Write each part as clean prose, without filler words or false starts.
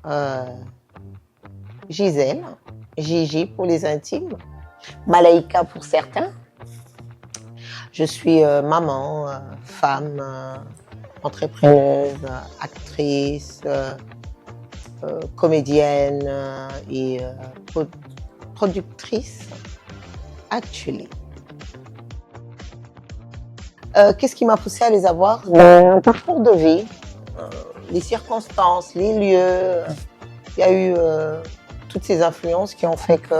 euh, Gisèle, Gigi pour les intimes, Malaïka pour certains. Je suis maman, femme, entrepreneuse, actrice, comédienne et productrice, actually. Qu'est-ce qui m'a poussée à les avoir? Un parcours de vie, les circonstances, les lieux. Il y a eu toutes ces influences qui ont fait que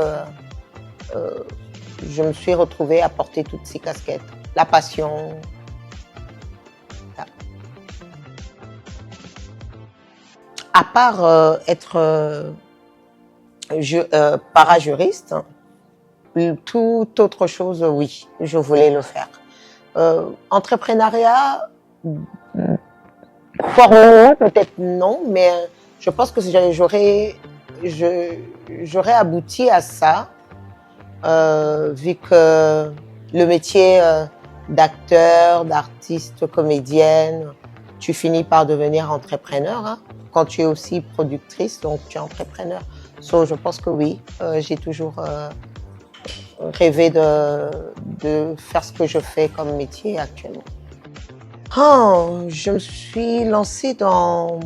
je me suis retrouvée à porter toutes ces casquettes. La passion. À part être parajuriste, toute autre chose, oui, je voulais le faire. Entrepreneuriat, formellement peut-être non, mais je pense que j'aurais abouti à ça, vu que le métier d'acteur, d'artiste, comédienne, tu finis par devenir entrepreneur, hein, quand tu es aussi productrice, donc tu es entrepreneur. Je pense que oui, j'ai toujours rêvé de faire ce que je fais comme métier actuellement. Je me suis lancée dans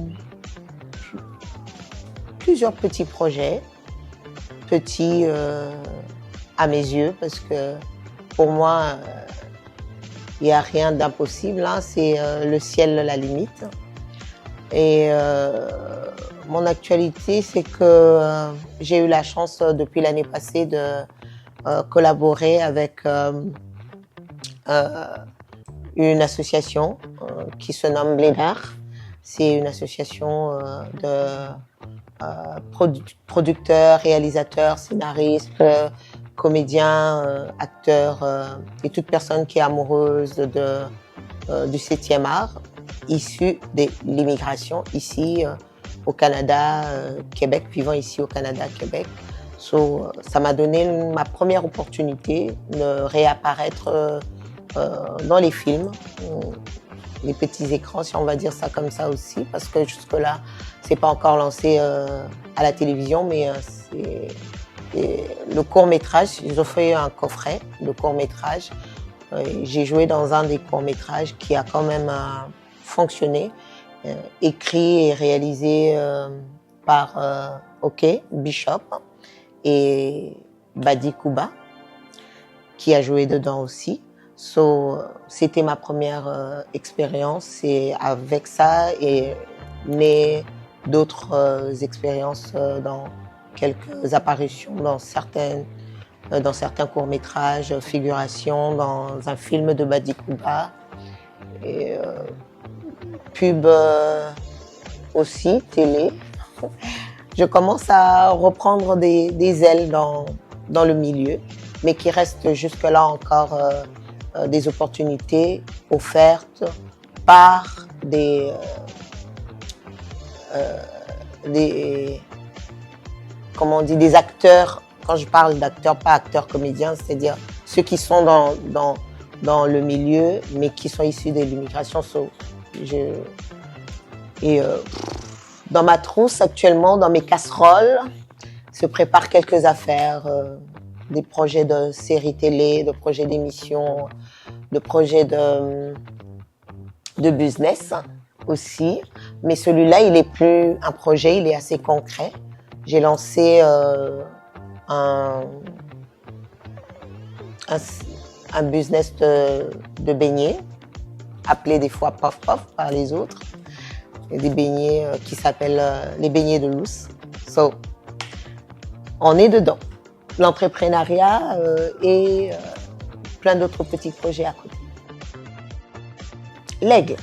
plusieurs petits projets, petits à mes yeux, parce que pour moi, il n'y a rien d'impossible, hein, c'est le ciel la limite. Et mon actualité, c'est que j'ai eu la chance depuis l'année passée de collaborer avec une association qui se nomme Blédard. C'est une association de producteurs, réalisateurs, scénaristes, comédiens, acteurs et toute personne qui est amoureuse du 7e art, issu de l'immigration ici au Canada, Québec, vivant ici au Canada, Québec. Ça m'a donné ma première opportunité de réapparaître dans les films, les petits écrans, si on va dire ça comme ça aussi, parce que jusque-là, c'est pas encore lancé à la télévision, mais le court-métrage, ils ont fait un coffret de court-métrage. J'ai joué dans un des courts-métrages qui a quand même fonctionné, écrit et réalisé par OK Bishop et Badi Kouba, qui a joué dedans aussi. C'était ma première expérience et avec ça et né d'autres expériences dans quelques apparitions dans certains courts-métrages, figurations dans un film de Badi Kouba et pub aussi, télé. Je commence à reprendre des ailes dans le milieu, mais qui reste jusque-là encore des opportunités offertes par des acteurs. Quand je parle d'acteurs, pas acteurs comédiens, c'est-à-dire ceux qui sont dans le milieu, mais qui sont issus de l'immigration. Dans ma trousse actuellement, dans mes casseroles, se préparent quelques affaires, des projets de séries télé, de projets d'émissions, de projets de business aussi. Mais celui-là, il est plus un projet, il est assez concret. J'ai lancé un business de beignets, appelé des fois Puff Puff par les autres. Et des beignets qui s'appellent les beignets de Luce. On est dedans. L'entrepreneuriat et plein d'autres petits projets à côté. L'aigle.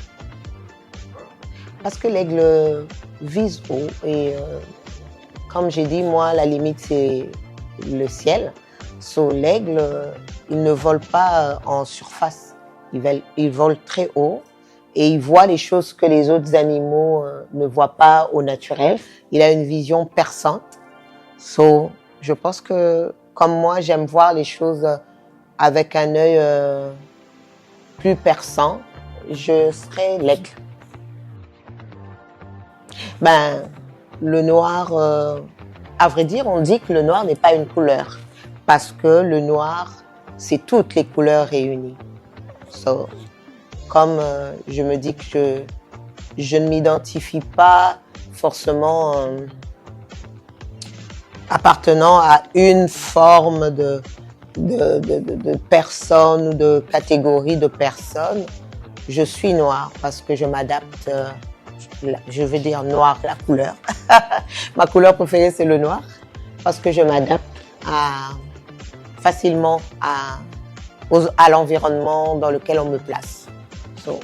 Parce que l'aigle vise haut et comme j'ai dit, moi, la limite, c'est le ciel. L'aigle, il ne vole pas en surface. Il vole très haut et il voit les choses que les autres animaux ne voient pas au naturel. Il a une vision perçante. Je pense que, comme moi, j'aime voir les choses avec un œil plus perçant. Je serai l'aigle. le noir, à vrai dire, on dit que le noir n'est pas une couleur parce que le noir, c'est toutes les couleurs réunies. So, comme je me dis que je ne m'identifie pas forcément appartenant à une forme de personne ou de catégorie de personnes. Je suis noire parce que je m'adapte, je vais dire noir, la couleur. Ma couleur préférée, c'est le noir parce que je m'adapte facilement à l'environnement dans lequel on me place. So,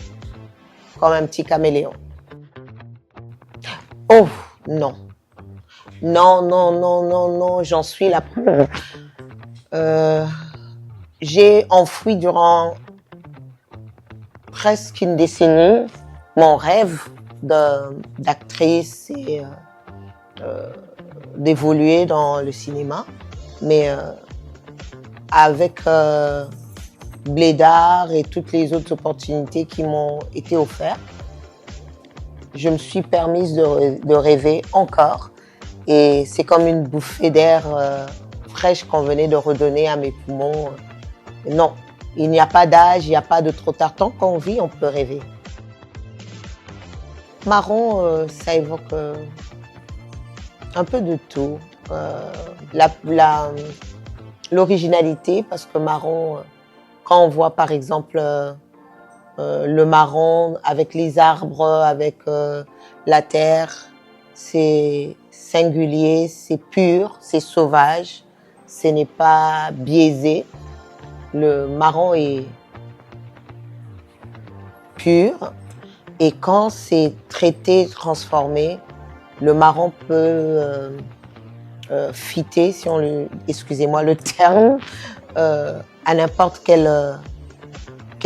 comme un petit caméléon. Oh, non. Non, non, non, non, non, j'en suis la preuve. J'ai enfoui durant presque une décennie mon rêve d'actrice et d'évoluer dans le cinéma. Mais avec Blédard et toutes les autres opportunités qui m'ont été offertes, je me suis permise de rêver encore. Et c'est comme une bouffée d'air fraîche qu'on venait de redonner à mes poumons. Non, il n'y a pas d'âge, il n'y a pas de trop tard. Tant qu'on vit, on peut rêver. Marron, ça évoque un peu de tout. L'originalité, parce que marron, quand on voit par exemple le marron avec les arbres, avec la terre, c'est singulier, c'est pur, c'est sauvage, ce n'est pas biaisé. Le marron est pur et quand c'est traité, transformé, le marron peut fitter, si on le, excusez-moi le terme, à n'importe quel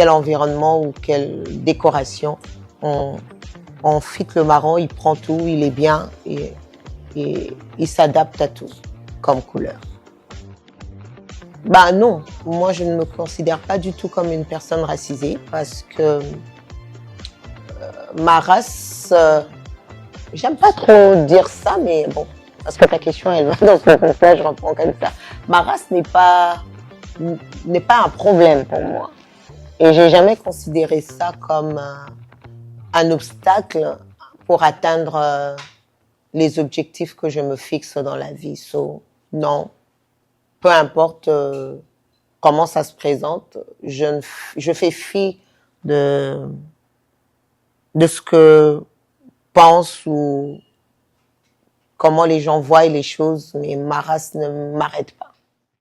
environnement ou quelle décoration. On fit le marron, il prend tout, il est bien et il s'adapte à tout comme couleur. Bah non, moi je ne me considère pas du tout comme une personne racisée parce que ma race, j'aime pas trop dire ça, mais bon, parce que ta question elle va dans ce sens-là, je reprends comme ça. Ma race n'est pas un problème pour moi et j'ai jamais considéré ça comme un obstacle pour atteindre les objectifs que je me fixe dans la vie. So, non, peu importe comment ça se présente, je fais fi de ce que pensent ou comment les gens voient les choses, mais ma race ne m'arrête pas.